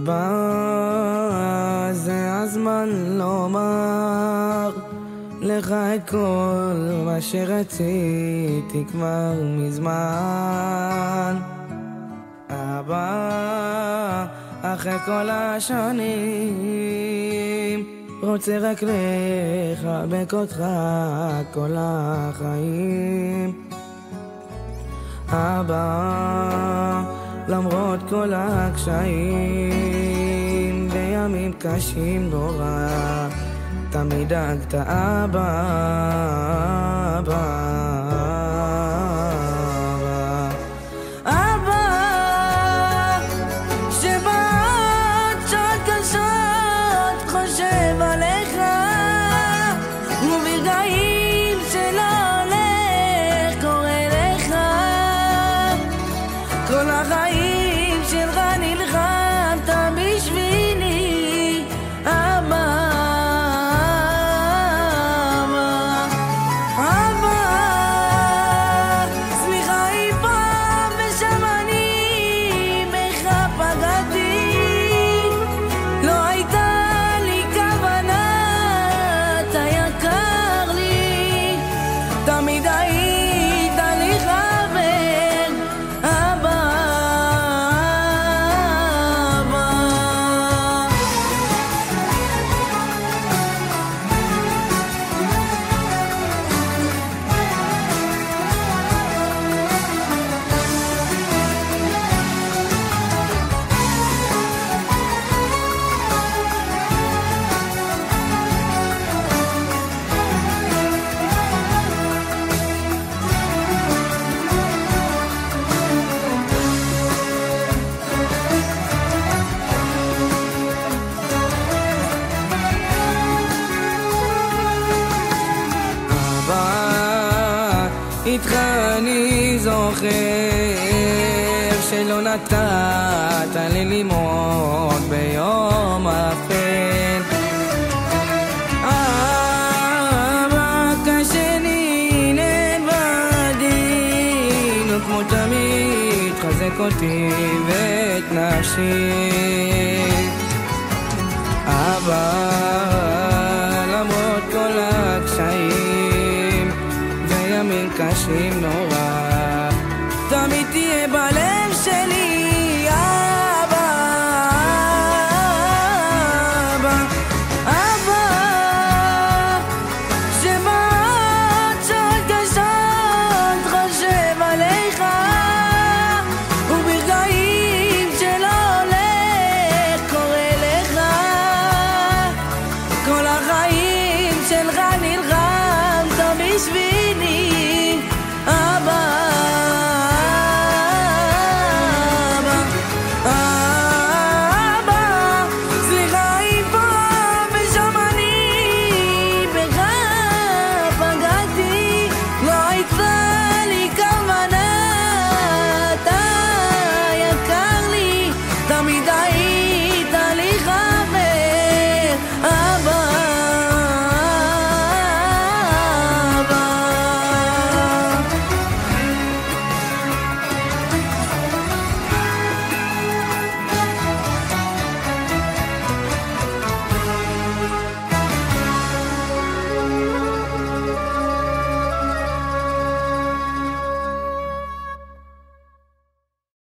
אבא, זה הזמן לומר לך את כל מה שרציתי כבר מזמן. אבא, אחרי כל השנים רוצה רק לחבק אותך כל החיים. אבא, למרות כל הקשיים בימים קשים נורא תמיד דאגת אבא, אבא, אבא, שבעת שעות קשות חושב עליך וברגעים שלא הולך קורא לך כל החיים שלך נלחמת בשבילי אבא, תמיד היית לי חבר, אבא, אבא. איתך אני זוכר שלא נתת לי ללמוד ביום אפל. אבא, כשאני נאבדים כמו תמיד חזק אותי ואת נפשי. אבא, למרות כל הקשיים ימים קשים נורא